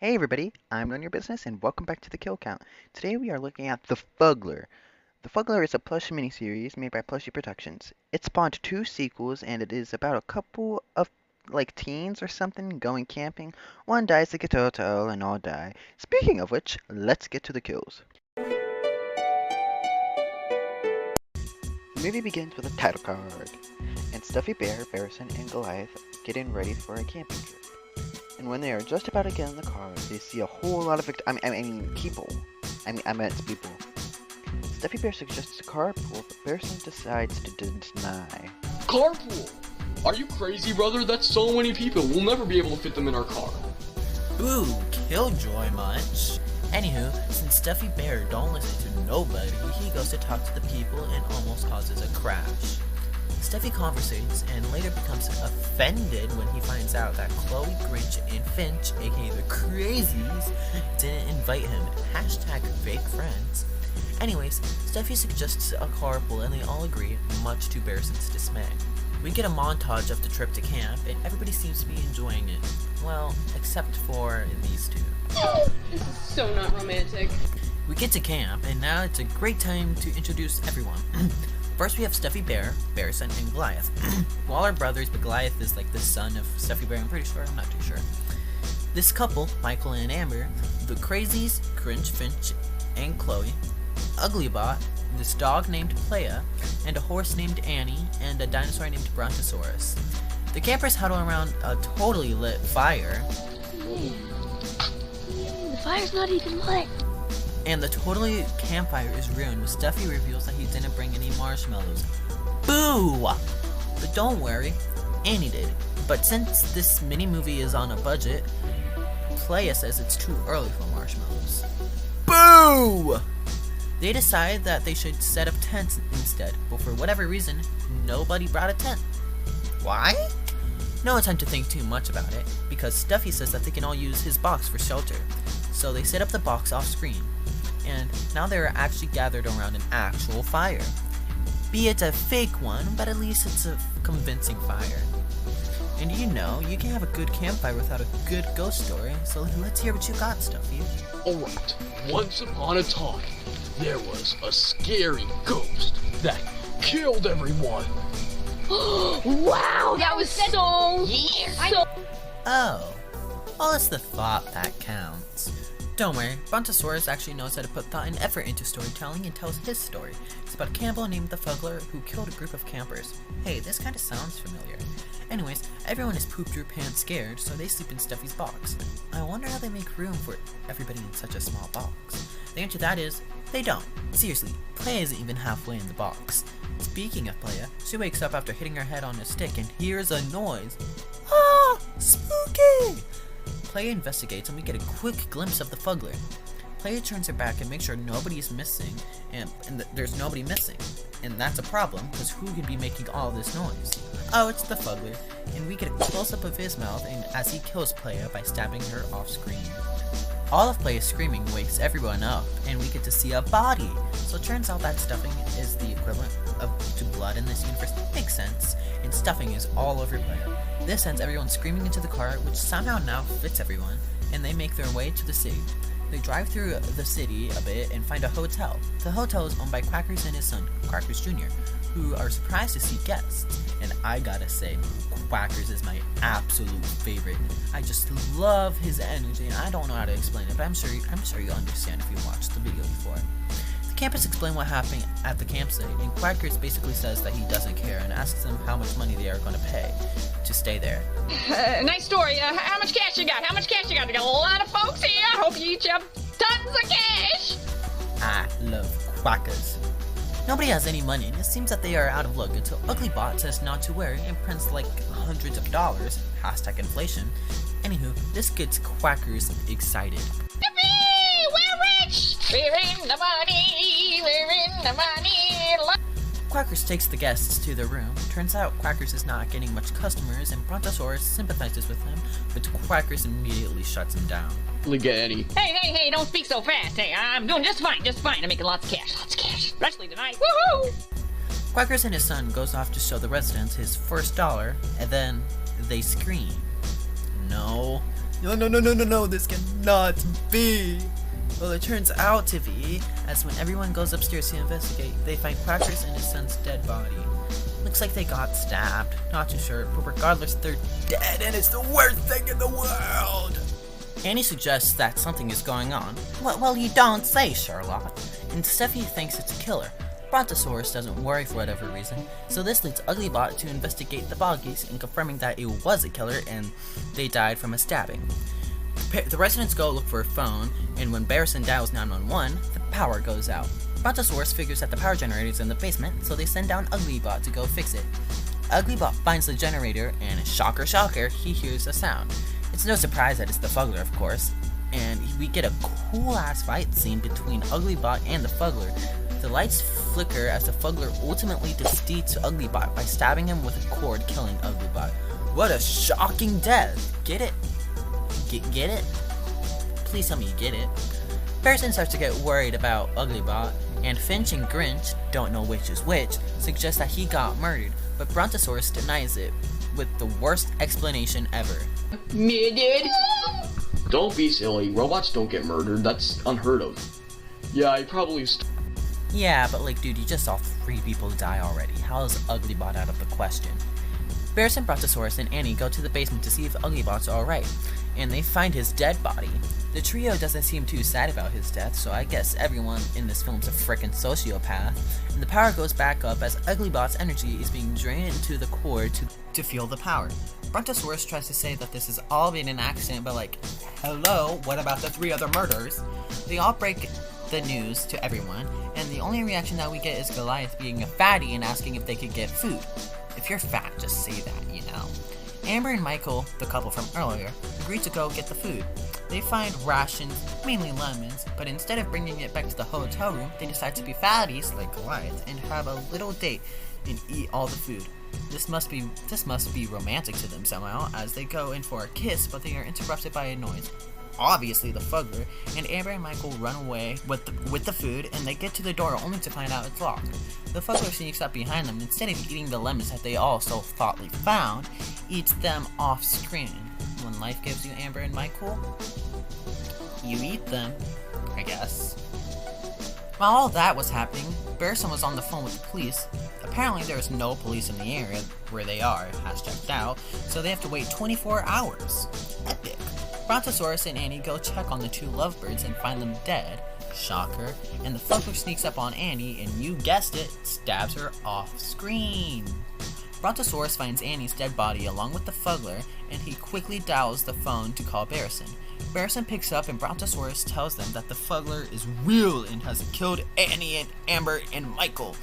Hey everybody, I'm Learn Your Business and welcome back to the Kill Count. Today we are looking at the Fuggler. The Fuggler is a Plushie miniseries made by Plushie Productions. It spawned two sequels and it is about a couple of teens or something going camping. One dies like a turtle and all die. Speaking of which, let's get to the kills. The movie begins with a title card and Stuffy Bear, Barrison, and Goliath getting ready for a camping trip. And when they are just about to get in the car, they see a whole lot of people. I meant people. Stuffy Bear suggests a carpool, but Bearson decides to deny. Carpool? Are you crazy, brother? That's so many people. We'll never be able to fit them in our car. Ooh, Killjoy much. Anywho, since Stuffy Bear don't listen to nobody, he goes to talk to the people and almost causes a crash. Stuffy conversates and later becomes offended when he finds out that Chloe, Grinch, and Finch, aka the Crazies, didn't invite him. Hashtag fake friends. Anyways, Stuffy suggests a carpool and they all agree, much to Barrison's dismay. We get a montage of the trip to camp and everybody seems to be enjoying it. Well, except for these two. This is so not romantic. We get to camp and now it's a great time to introduce everyone. First we have Stuffy Bear, Barrison, and Goliath. Well, all are brothers, but Goliath is like the son of Stuffy Bear, I'm pretty sure, I'm not too sure. This couple, Michael and Amber, the Crazies, Grinch, Finch, and Chloe, Uglybot, this dog named Playa, and a horse named Annie, and a dinosaur named Brontosaurus. The campers huddle around a totally lit fire. The fire's not even lit. And the totally campfire is ruined when Stuffy reveals that he didn't bring any marshmallows. Boo! But don't worry, Annie did. But since this mini movie is on a budget, Playa says it's too early for marshmallows. Boo! They decide that they should set up tents instead, but for whatever reason, nobody brought a tent. Why? No time to think too much about it, because Stuffy says that they can all use his box for shelter. So they set up the box off screen. And now they're actually gathered around an actual fire. Be it a fake one, but at least it's a convincing fire. And you know, you can have a good campfire without a good ghost story, so let's hear what you got, Stuffy. Alright, once upon a time, there was a scary ghost that killed everyone. Wow, that was so weird. Oh, well, it's the thought that counts. Don't worry, Brontosaurus actually knows how to put thought and effort into storytelling and tells his story. It's about a cannibal named the Fuggler who killed a group of campers. Hey, this kinda sounds familiar. Anyways, everyone is pooped their pants scared, so they sleep in Stuffy's box. I wonder how they make room for everybody in such a small box. The answer to that is, they don't. Seriously, Playa isn't even halfway in the box. Speaking of Playa, she wakes up after hitting her head on a stick and hears a noise. Ah! Spooky! Playa investigates and we get a quick glimpse of the Fuggler. Playa turns her back and makes sure nobody is missing, and there's nobody missing. And that's a problem, because who could be making all this noise? Oh, it's the Fuggler, and we get a close-up of his mouth and as he kills Playa by stabbing her off-screen. All of Playa's screaming wakes everyone up, and we get to see a body. So it turns out that stuffing is the equivalent to blood in this universe. Makes sense, and stuffing is all over Playa. This sends everyone screaming into the car, which somehow now fits everyone, and they make their way to the city. They drive through the city a bit and find a hotel. The hotel is owned by Quackers and his son, Quackers Jr., who are surprised to see guests. And I gotta say, Quackers is my absolute favorite. I just love his energy, and I don't know how to explain it, but I'm sure you understand if you watched the video before. The campers explain what happened at the campsite, and Quackers basically says that he doesn't care and asks them how much money they are going to pay to stay there. Nice story. How much cash you got? How much cash you got? We got a lot of folks here. I hope you each have tons of cash. I love Quackers. Nobody has any money, and it seems that they are out of luck until Uglybot says not to worry and prints like hundreds of dollars. Hashtag inflation. Anywho, this gets Quackers excited. Yippee! We're rich. We're in the money. We're in the money. Quackers takes the guests to their room. Turns out Quackers is not getting much customers, and Brontosaurus sympathizes with him, but Quackers immediately shuts him down. Look at Annie. Hey, don't speak so fast. Hey, I'm doing just fine. I'm making lots of cash. Especially tonight. Woohoo! Quackers and his son goes off to show the residents his first dollar, and then they scream. No, No, this cannot be. Well, it turns out to be, as when everyone goes upstairs to investigate, they find Quackers and his son's dead body. Looks like they got stabbed, not too sure, but regardless, they're dead and it's the worst thing in the world! Annie suggests that something is going on. Well, you don't say, Sherlock. And Stuffy thinks it's a killer. Brontosaurus doesn't worry for whatever reason, so this leads Uglybot to investigate the boggies and confirming that it was a killer and they died from a stabbing. The residents go look for a phone, and when Barrison dials 911, the power goes out. Brontosaurus figures that the power generator is in the basement, so they send down Uglybot to go fix it. Uglybot finds the generator, and shocker, he hears a sound. It's no surprise that it's the Fuggler, of course, and we get a cool-ass fight scene between Uglybot and the Fuggler. The lights flicker as the Fuggler ultimately defeats Uglybot by stabbing him with a cord, killing Uglybot. What a shocking death! Get it? Get it? Please tell me you get it. Barrison starts to get worried about Uglybot, and Finch and Grinch, don't know which is which, suggest that he got murdered, but Brontosaurus denies it with the worst explanation ever. Murdered? Don't be silly. Robots don't get murdered. That's unheard of. Yeah, I probably. Yeah, but like, dude, you just saw 3 people die already. How is Uglybot out of the question? Barrison, Brontosaurus, and Annie go to the basement to see if Uglybot's alright, and they find his dead body. The trio doesn't seem too sad about his death, so I guess everyone in this film's a frickin' sociopath, and the power goes back up as Uglybot's energy is being drained into the cord to fuel the power. Brontosaurus tries to say that this has all been an accident, but like, hello, what about the 3 other murders? They all break the news to everyone, and the only reaction that we get is Goliath being a fatty and asking if they could get food. If you're fat, just say that, you know. Amber and Michael, the couple from earlier, agree to go get the food. They find rations, mainly lemons, but instead of bringing it back to the hotel room, they decide to be fatties like Goliath and have a little date and eat all the food. This must be romantic to them somehow, as they go in for a kiss, but they are interrupted by a noise. Obviously the Fuggler, and Amber and Michael run away with the food, and they get to the door only to find out it's locked. The Fuggler sneaks up behind them, and instead of eating the lemons that they all so thoughtfully found, eats them off screen. When life gives you Amber and Michael, you eat them, I guess. While all that was happening, Barrison was on the phone with the police. Apparently there's no police in the area where they are, #out, so they have to wait 24 hours. Epic. Brontosaurus and Annie go check on the 2 lovebirds and find them dead. Shocker. And the Fuggler sneaks up on Annie and, you guessed it, stabs her off screen. Brontosaurus finds Annie's dead body along with the Fuggler, and he quickly dials the phone to call Barrison. Barrison picks up and Brontosaurus tells them that the Fuggler is real and has killed Annie and Amber and Michael.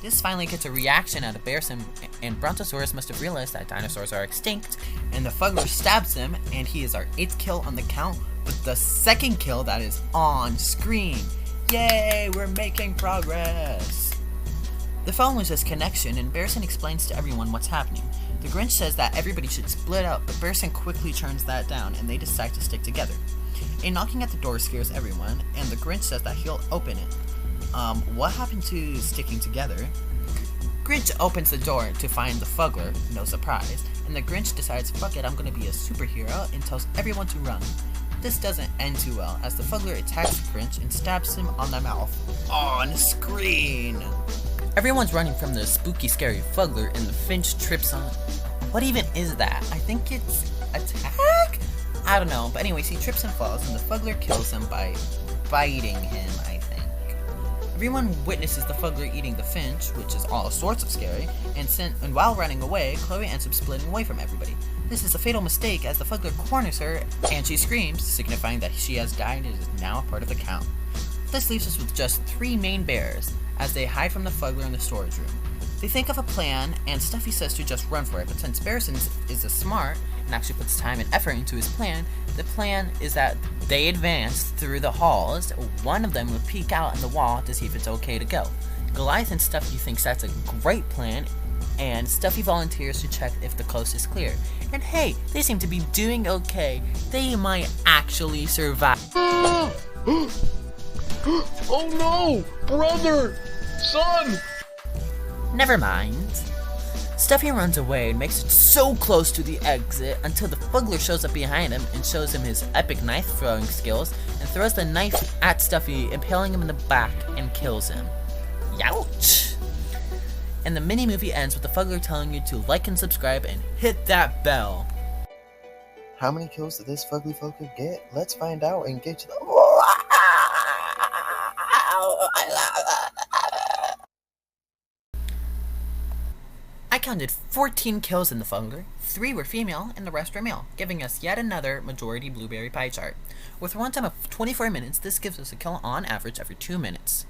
This finally gets a reaction out of Barrison, and Brontosaurus must have realized that dinosaurs are extinct, and the Fuggler stabs him, and he is our 8th kill on the count, with the 2nd kill that is on screen. Yay, we're making progress! The phone loses connection, and Barrison explains to everyone what's happening. The Grinch says that everybody should split up, but Barrison quickly turns that down, and they decide to stick together. A knocking at the door scares everyone, and the Grinch says that he'll open it. What happened to sticking together? Grinch opens the door to find the Fuggler, no surprise, and the Grinch decides, fuck it, I'm gonna be a superhero, and tells everyone to run. This doesn't end too well, as the Fuggler attacks the Grinch and stabs him on the mouth. On screen! Everyone's running from the spooky, scary Fuggler, and the Finch trips on... What even is that? I think it's... attack? I don't know, but anyways, he trips and falls, and the Fuggler kills him by biting him, I think. Everyone witnesses the Fuggler eating the Finch, which is all sorts of scary, and while running away, Chloe ends up splitting away from everybody. This is a fatal mistake as the Fuggler corners her, and she screams, signifying that she has died and is now a part of the count. This leaves us with just 3 main bears, as they hide from the Fuggler in the storage room. They think of a plan, and Stuffy says to just run for it, but since Barrison is a smart, and actually puts time and effort into his plan, the plan is that they advance through the halls. One of them will peek out in the wall to see if it's okay to go. Goliath and Stuffy thinks that's a great plan, and Stuffy volunteers to check if the coast is clear. And hey, they seem to be doing okay. They might actually survive. Oh no! Brother! Son! Never mind. Stuffy runs away and makes it so close to the exit until the Fuggler shows up behind him and shows him his epic knife throwing skills and throws the knife at Stuffy, impaling him in the back and kills him. Youch! And the mini movie ends with the Fuggler telling you to like and subscribe and hit that bell. How many kills did this fugly fucker get? Let's find out and get to the... I counted 14 kills in the Fuggler, 3 were female and the rest were male, giving us yet another majority blueberry pie chart. With a runtime of 24 minutes, this gives us a kill on average every 2 minutes.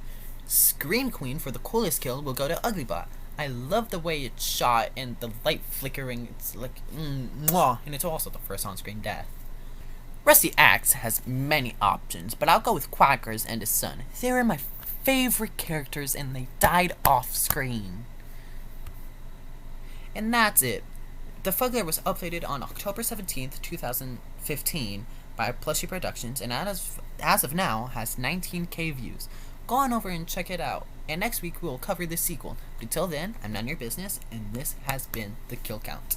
Scream Queen for the coolest kill will go to Uglybot. I love the way it's shot and the light flickering, it's like, mwah, and it's also the first on-screen death. Rusty Axe has many options, but I'll go with Quackers and his son. They were my favorite characters and they died off-screen. And that's it. The Fuggler was uploaded on October 17th, 2015 by Plushie Productions, and as of now has 19k views. Go on over and check it out. And next week we will cover the sequel. But until then, I'm none of your business, and this has been The Kill Count.